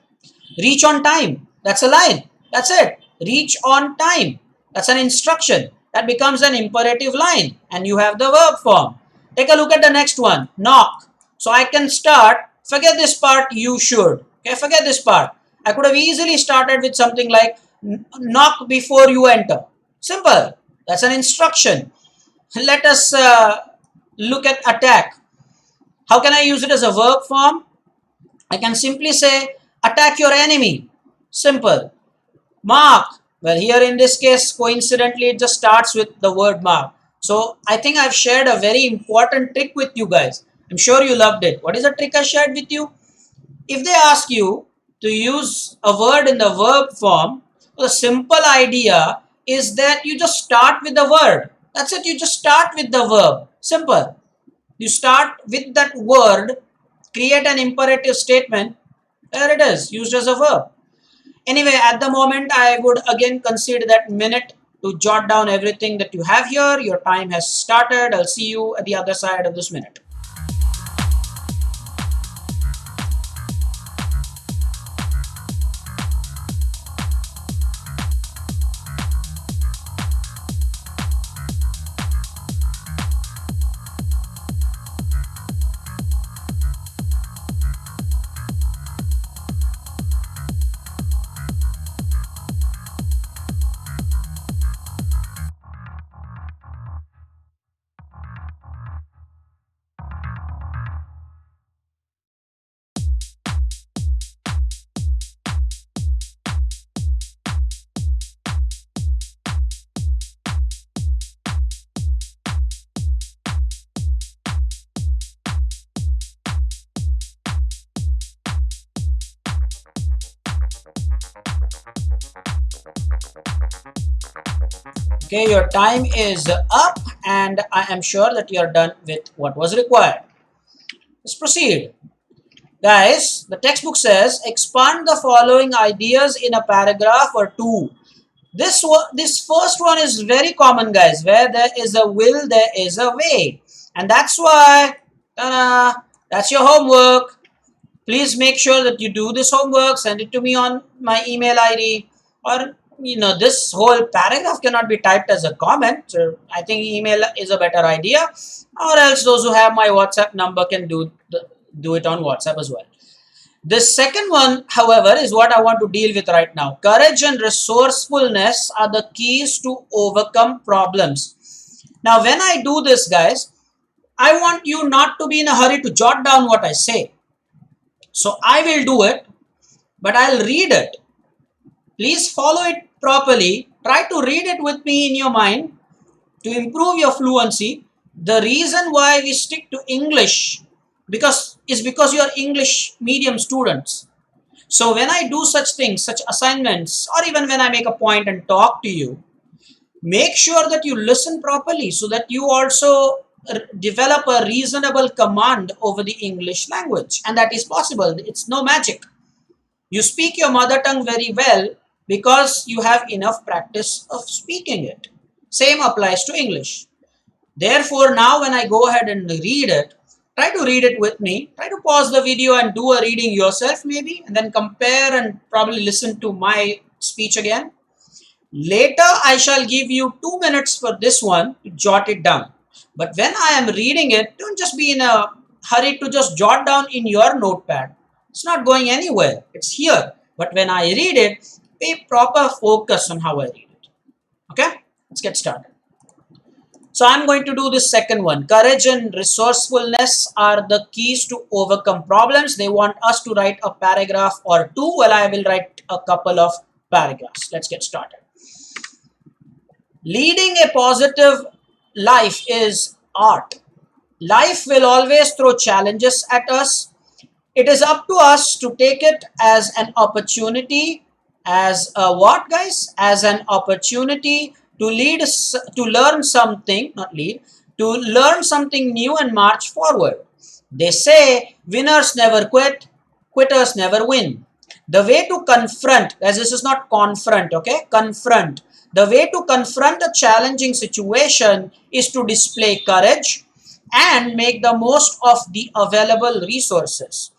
Reach on time. That's a line. That's it. Reach on time. That's an instruction. That becomes an imperative line. And you have the verb form. Take a look at the next one. Knock. So I can start. Forget this part, you should. Okay, forget this part. I could have easily started with something like knock before you enter. Simple. That's an instruction. Let us look at attack. How can I use it as a verb form? I can simply say attack your enemy. Simple. Mark. Well, here in this case, coincidentally, it just starts with the word mark. So I think I've shared a very important trick with you guys. I'm sure you loved it. What is the trick I shared with you? If they ask you to use a word in the verb form, the simple idea is that you just start with the word. That's it. You just start with the verb. Simple. You start with that word, create an imperative statement. There it is, used as a verb. Anyway, at the moment, I would again consider that minute to jot down everything that you have here. Your time has started. I'll see you at the other side of this minute. Okay, your time is up and I am sure that you are done with what was required. Let's proceed. Guys, the textbook says expand the following ideas in a paragraph or two. This first one is very common, guys. Where there is a will, there is a way. And that's why, that's your homework. Please make sure that you do this homework. Send it to me on my email ID. Or, this whole paragraph cannot be typed as a comment. So I think email is a better idea. Or else those who have my WhatsApp number can do it on WhatsApp as well. The second one, however, is what I want to deal with right now. Courage and resourcefulness are the keys to overcome problems. Now, when I do this, guys, I want you not to be in a hurry to jot down what I say. So I will do it, but I'll read it. Please follow it properly. Try to read it with me in your mind to improve your fluency. The reason why we stick to English because you are English medium students. So when I do such things, such assignments, or even when I make a point and talk to you, make sure that you listen properly so that you also develop a reasonable command over the English language. And that is possible. It's no magic. You speak your mother tongue very well because you have enough practice of speaking it. Same applies to English. Therefore, now when I go ahead and read it, try to read it with me. Try to pause the video and do a reading yourself maybe, and then compare and probably listen to my speech again. Later, I shall give you 2 minutes for this one to jot it down. But when I am reading it, don't just be in a hurry to just jot down in your notepad. It's not going anywhere. It's here. But when I read it, pay proper focus on how I read it. Okay? Let's get started. So I'm going to do this second one. Courage and resourcefulness are the keys to overcome problems. They want us to write a paragraph or two. Well, I will write a couple of paragraphs. Let's get started. Leading a positive life is art. Life will always throw challenges at us. It is up to us to take it as an opportunity, as a what, guys? As an opportunity to learn something new and march forward. They say winners never quit, quitters never win. The way to confront, as this is not confront, okay? Confront. The way to confront a challenging situation is to display courage and make the most of the available resources.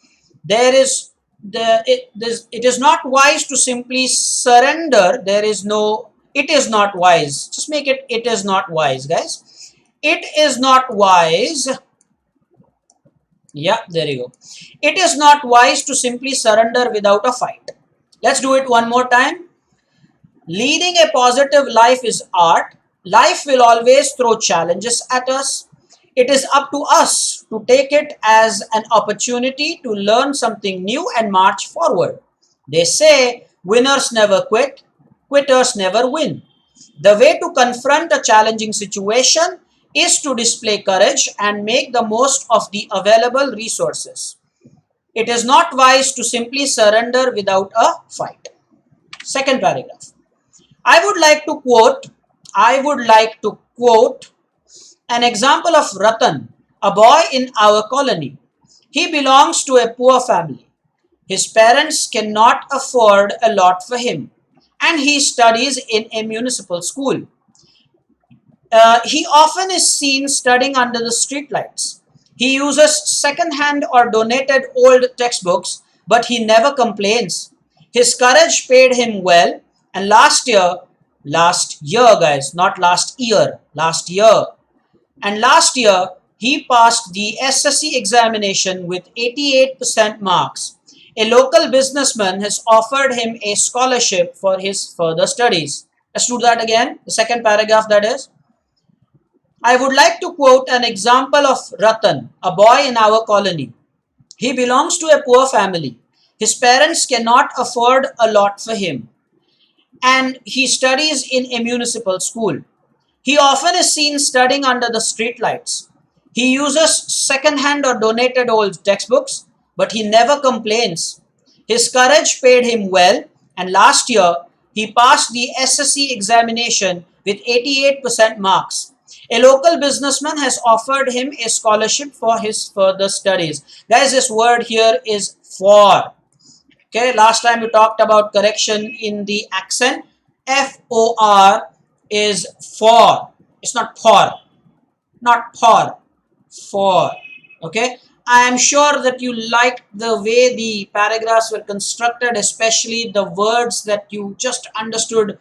There is it is not wise to simply surrender. There is no, it is not wise. Just make it is not wise, guys. It is not wise. Yeah, there you go. It is not wise to simply surrender without a fight. Let's do it one more time. Leading a positive life is art. Life will always throw challenges at us. It is up to us to take it as an opportunity to learn something new and march forward. They say winners never quit, quitters never win. The way to confront a challenging situation is to display courage and make the most of the available resources. It is not wise to simply surrender without a fight. Second paragraph. I would like to quote, I would like to quote an example of Ratan, a boy in our colony. He belongs to a poor family. His parents cannot afford a lot for him, and he studies in a municipal school. He often is seen studying under the streetlights. He uses second-hand or donated old textbooks, but he never complains. His courage paid him well, and last year, guys, not last year, last year, he passed the SSC examination with 88% marks. A local businessman has offered him a scholarship for his further studies. Let's do that again. The second paragraph, that is. I would like to quote an example of Ratan, a boy in our colony. He belongs to a poor family. His parents cannot afford a lot for him, and he studies in a municipal school. He often is seen studying under the streetlights. He uses second-hand or donated old textbooks, but he never complains. His courage paid him well, and last year he passed the SSC examination with 88% marks. A local businessman has offered him a scholarship for his further studies. Guys, this word here is for. Okay, last time we talked about correction in the accent. F-O-R is for. It's not for. Not for. For. Okay. I am sure that you liked the way the paragraphs were constructed, especially the words that you just understood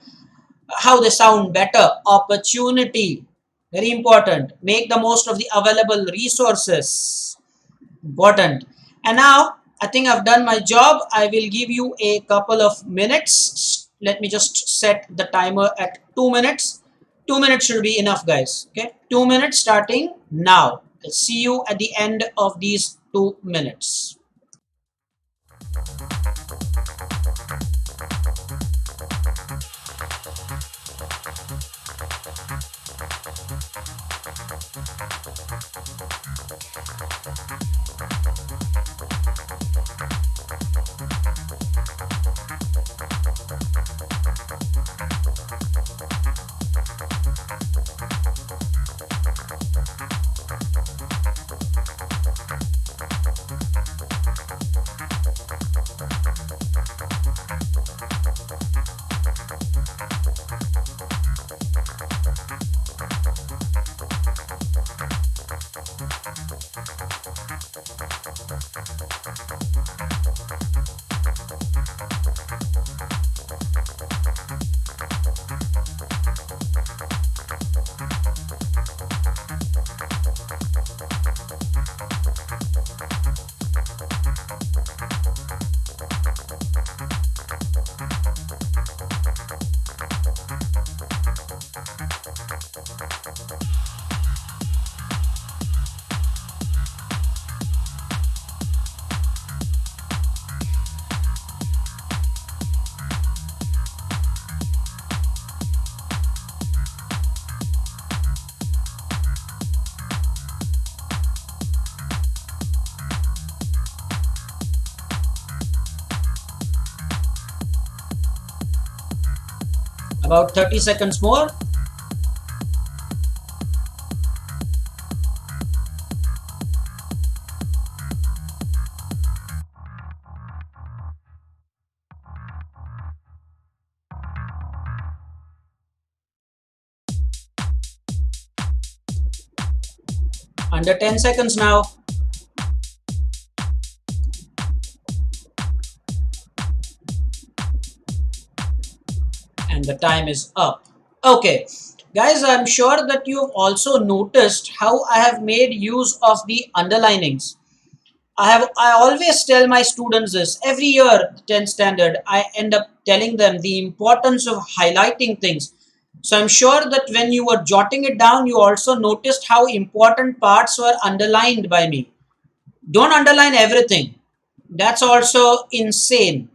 how they sound better. Opportunity. Very important. Make the most of the available resources. Important. And now, I think I've done my job. I will give you a couple of minutes. Let me just set the timer at 2 minutes. 2 minutes should be enough, guys. Okay, 2 minutes starting now. I'll see you at the end of these 2 minutes. About 30 seconds more. Under 10 seconds now. And the time is up. Okay, guys, I'm sure that you've also noticed how I have made use of the underlinings. I always tell my students this every year, 10th standard. I end up telling them the importance of highlighting things. So I'm sure that when you were jotting it down, you also noticed how important parts were underlined by me. Don't underline everything. That's also insane.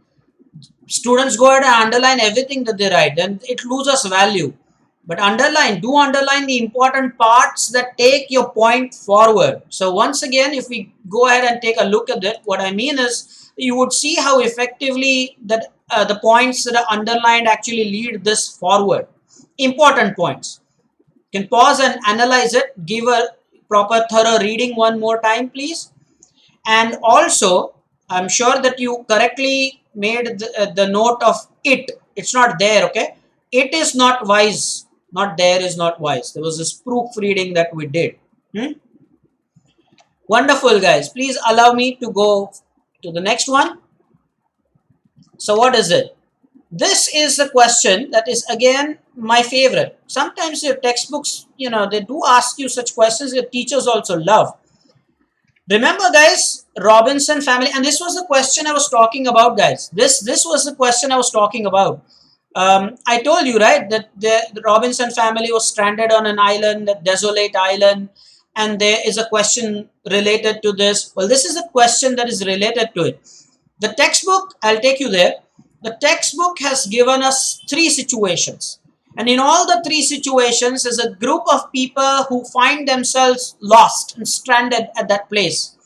Students go ahead and underline everything that they write, then it loses value. But underline the important parts that take your point forward. So once again, if we go ahead and take a look at it, what I mean is you would see how effectively that the points that are underlined actually lead this forward. Important points. You can pause and analyze it. Give a proper thorough reading one more time, please. And also, I'm sure that you correctly made the note of it. It's not there, okay? It is not wise. Not there is not wise. There was this proofreading that we did. Wonderful, guys. Please allow me to go to the next one. So what is it? This is a question that is again my favorite. Sometimes your textbooks, they do ask you such questions. Your teachers also love. Remember, guys, Robinson family, and this was the question I was talking about, guys. This was the question I was talking about. I told you, right, that the Robinson family was stranded on an island, a desolate island, and there is a question related to this. Well, this is a question that is related to it. The textbook, I'll take you there. The textbook has given us 3 situations. And in all the 3 situations is a group of people who find themselves lost and stranded at that place.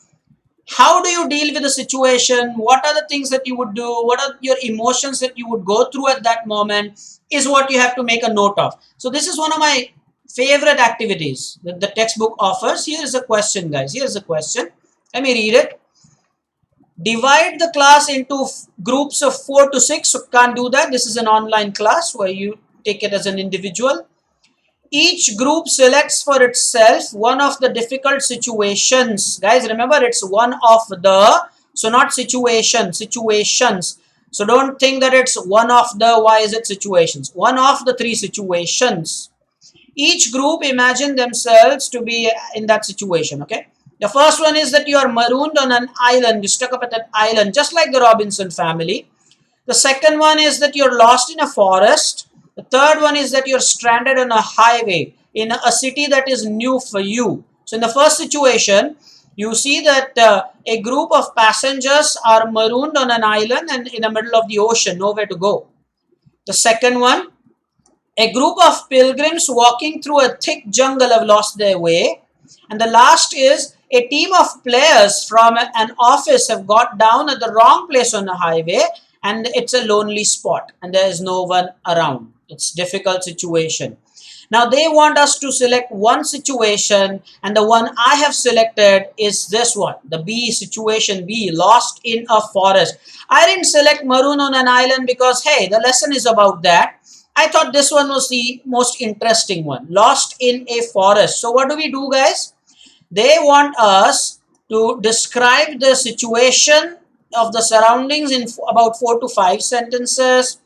How do you deal with the situation? What are the things that you would do? What are your emotions that you would go through at that moment is what you have to make a note of. So this is one of my favorite activities that the textbook offers. Here is a question, guys. Here is a question. Let me read it. Divide the class into groups of 4 to 6. So can't do that. This is an online class where you take it as an individual. Each group selects for itself one of the difficult situations. Guys, remember it's one of the, so not situation, situations. So don't think that it's one of the, why is it situations? One of the 3 situations. Each group imagine themselves to be in that situation, okay? The first one is that you are marooned on an island, you stuck up at an island, just like the Robinson family. The second one is that you're lost in a forest. The third one is that you're stranded on a highway in a city that is new for you. So in the first situation, you see that a group of passengers are marooned on an island and in the middle of the ocean, nowhere to go. The second one, a group of pilgrims walking through a thick jungle have lost their way. And the last is a team of players from an office have got down at the wrong place on the highway and it's a lonely spot and there is no one around. It's a difficult situation. Now they want us to select one situation and the one I have selected is this one, the B, situation B, lost in a forest. I didn't select maroon on an island because, hey, the lesson is about that. I thought this one was the most interesting one, lost in a forest. So what do we do, guys? They want us to describe the situation of the surroundings in about 4 to 5 sentences.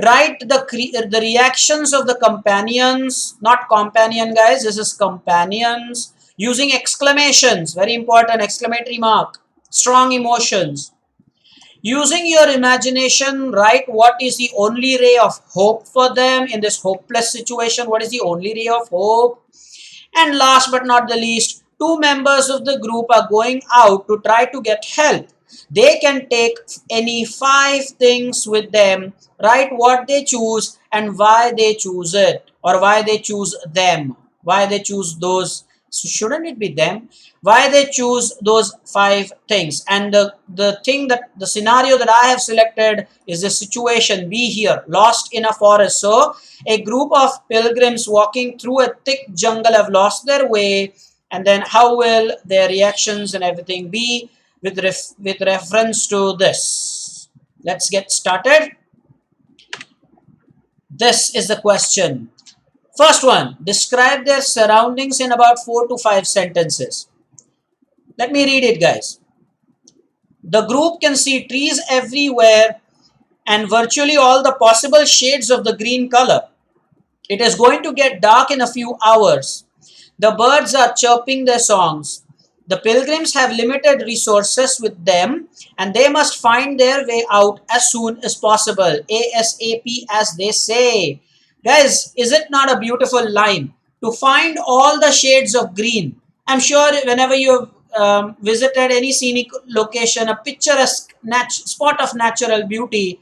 Write the reactions of the companions, not companion, guys, this is companions, using exclamations, very important, exclamatory mark, strong emotions. Using your imagination, write what is the only ray of hope for them in this hopeless situation. What is the only ray of hope? And last but not the least, 2 members of the group are going out to try to get help. They can take any 5 things with them, write what they choose and why they choose it, or why they choose them, why they choose those. So shouldn't it be them? Why they choose those 5 things. And the thing that the scenario that I have selected is the situation B here, lost in a forest. So a group of pilgrims walking through a thick jungle have lost their way, and then how will their reactions and everything be with reference to this? Let's get started. This is the question. First one, describe their surroundings in about 4 to 5 sentences. Let me read it, guys. The group can see trees everywhere and virtually all the possible shades of the green color. It is going to get dark in a few hours. The birds are chirping their songs. The pilgrims have limited resources with them and they must find their way out as soon as possible. ASAP, as they say. Guys, is it not a beautiful line? To find all the shades of green. I'm sure whenever you have visited any scenic location, a picturesque spot of natural beauty,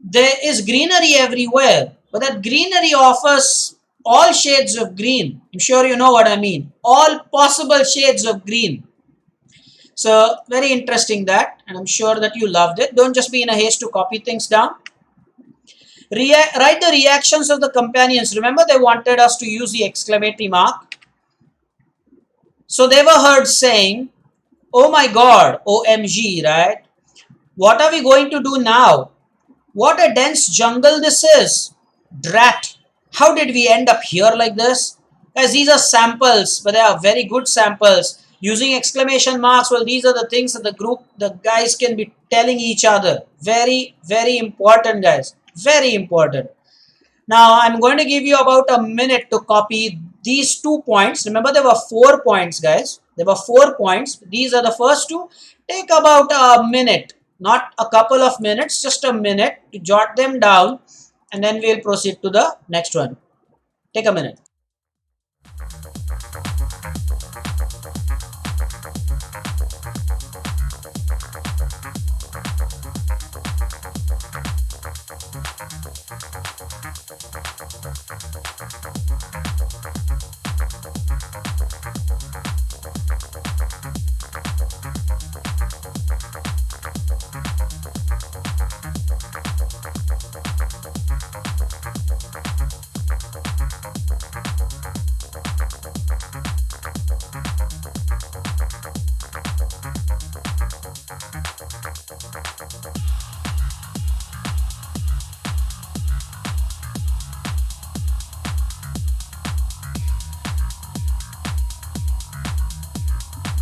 there is greenery everywhere, but that greenery offers all shades of green. I'm sure you know what I mean. All possible shades of green. So very interesting that, and I'm sure that you loved it. Don't just be in a haste to copy things down. Write the reactions of the companions. Remember, they wanted us to use the exclamatory mark. So they were heard saying, "Oh my God, OMG, right? What are we going to do now? What a dense jungle this is. Drat. How did we end up here like this?" Guys, these are samples, but they are very good samples. Using exclamation marks, well, these are the things that the guys can be telling each other. Very, very important, guys. Very important. Now, I'm going to give you about a minute to copy these 2 points. Remember, there were 4 points, guys. There were 4 points. These are the first 2. Take about a minute, not a couple of minutes, just a minute to jot them down, and then we'll proceed to the next one. Take a minute.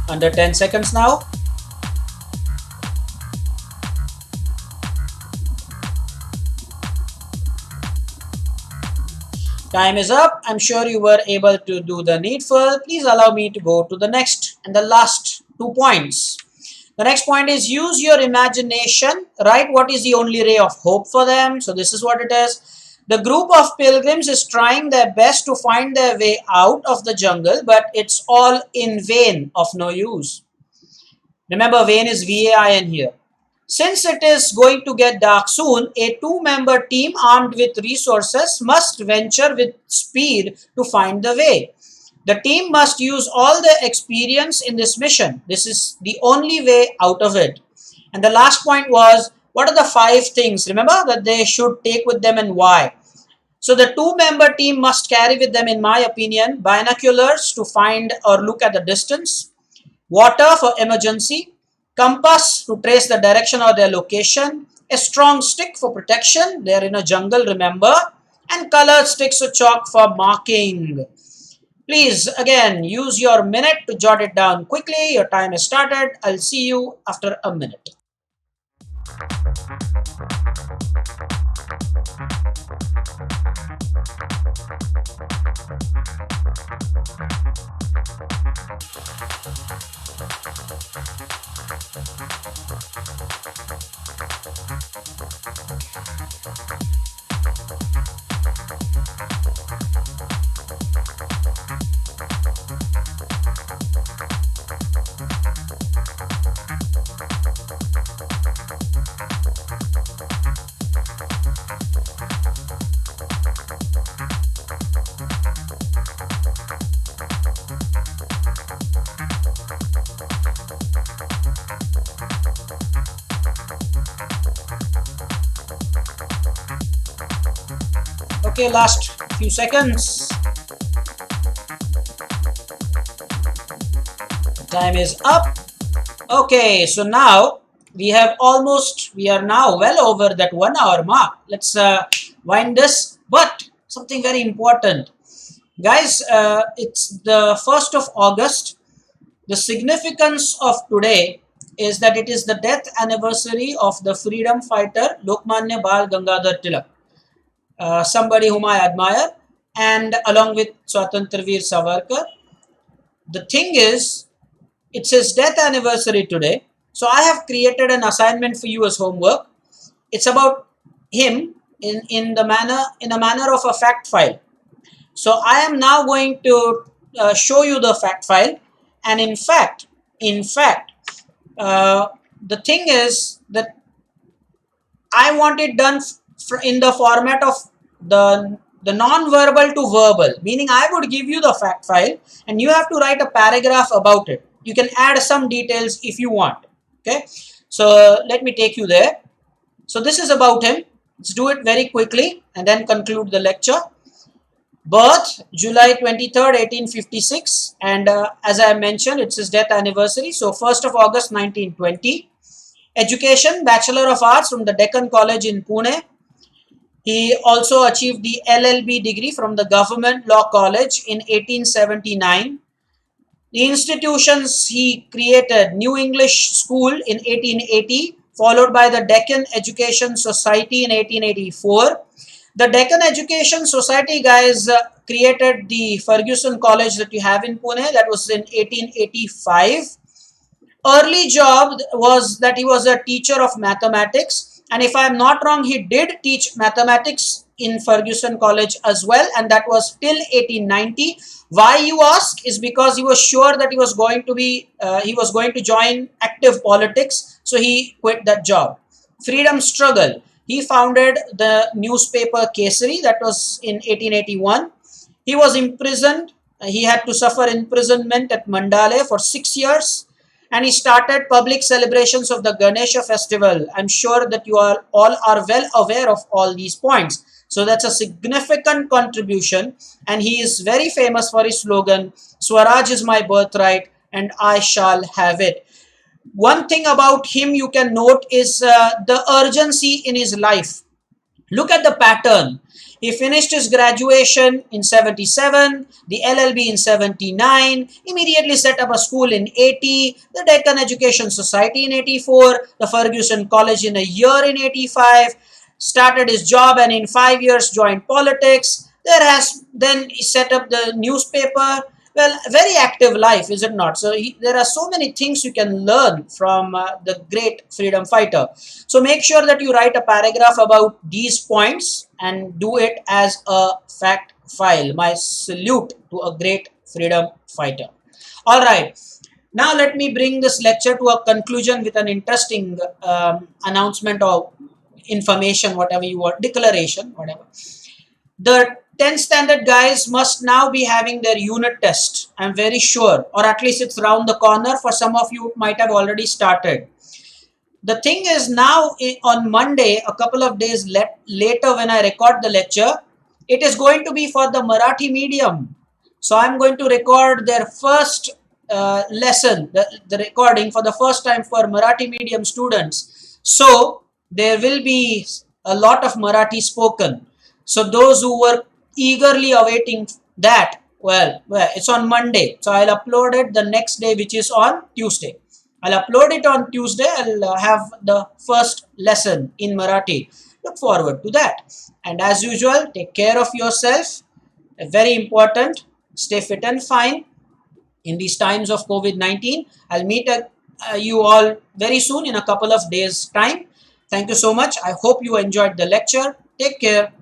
Under 10 seconds now. Time is up. I'm sure you were able to do the needful. Please allow me to go to the next and the last 2 points. The next point is use your imagination. Write what is the only ray of hope for them. So this is what it is. The group of pilgrims is trying their best to find their way out of the jungle, but it's all in vain, of no use. Remember, vain is VAIN here. Since it is going to get dark soon, a 2-member team armed with resources must venture with speed to find the way. The team must use all their experience in this mission. This is the only way out of it. And the last point was, what are the 5 things, remember, that they should take with them and why? So the 2-member team must carry with them, in my opinion, binoculars to find or look at the distance, water for emergency, compass to trace the direction or their location, a strong stick for protection, they are in a jungle, remember, and colored sticks or chalk for marking. Please, again, use your minute to jot it down quickly. Your time has started. I'll see you after a minute. Okay, last few seconds. The time is up. Okay, so now we are now well over that 1 hour mark. Let's wind this, but something very important. Guys, it's the 1st of August. The significance of today is that it is the death anniversary of the freedom fighter Lokmanya Tilak, somebody whom I admire, and along with Swatantraveer Savarkar. The thing is, it's his death anniversary today, so I have created an assignment for you as homework. It's about him in a manner of a fact file. So I am now going to show you the fact file, and in fact, the thing is that I want it done in the format of the non-verbal to verbal, meaning I would give you the fact file and you have to write a paragraph about it. You can add some details if you want. Okay, so let me take you there. So this is about him. Let's do it very quickly and then conclude the lecture. Birth, July 23rd, 1856, and as I mentioned, it's his death anniversary. So 1st of August 1920. Education, Bachelor of Arts from the Deccan College in Pune. He also achieved the LLB degree from the Government Law College in 1879. The institutions he created: New English School in 1880, followed by the Deccan Education Society in 1884. The Deccan Education Society guys created the Ferguson College that you have in Pune. That was in 1885. Early job was that he was a teacher of mathematics, and if I am not wrong, he did teach mathematics in Ferguson College as well, and that was till 1890. Why, you ask? Is because he was sure that he was going to join active politics, so he quit that job. Freedom struggle. He founded the newspaper Kesari, that was in 1881. He was imprisoned. He had to suffer imprisonment at Mandale for 6 years. And he started public celebrations of the Ganesha festival. I'm sure that you all are well aware of all these points. So that's a significant contribution, and he is very famous for his slogan, Swaraj is my birthright and I shall have it. One thing about him you can note is the urgency in his life. Look at the pattern. He finished his graduation in 77, the LLB in 79, immediately set up a school in 80, the Deccan Education Society in 84, the Ferguson College in a year in 85, started his job and in 5 years joined politics. Then he set up the newspaper. Well, very active life, is it not? So there are so many things you can learn from the great freedom fighter. So make sure that you write a paragraph about these points and do it as a fact file. My salute to a great freedom fighter. All right. Now let me bring this lecture to a conclusion with an interesting announcement or information, whatever you want, declaration, whatever. The 10th standard guys must now be having their unit test. I'm very sure, or at least it's around the corner. For some of you, it might have already started. The thing is, now on Monday, a couple of days later when I record the lecture, it is going to be for the Marathi medium. So I'm going to record their first lesson, the recording for the first time for Marathi medium students. So there will be a lot of Marathi spoken. So those who were eagerly awaiting that, well, it's on Monday. So I'll upload it the next day, which is on Tuesday. I'll upload it on Tuesday. I'll have the first lesson in Marathi. Look forward to that. And as usual, take care of yourself. Very important. Stay fit and fine in these times of COVID-19. I'll meet you all very soon in a couple of days' time. Thank you so much. I hope you enjoyed the lecture. Take care.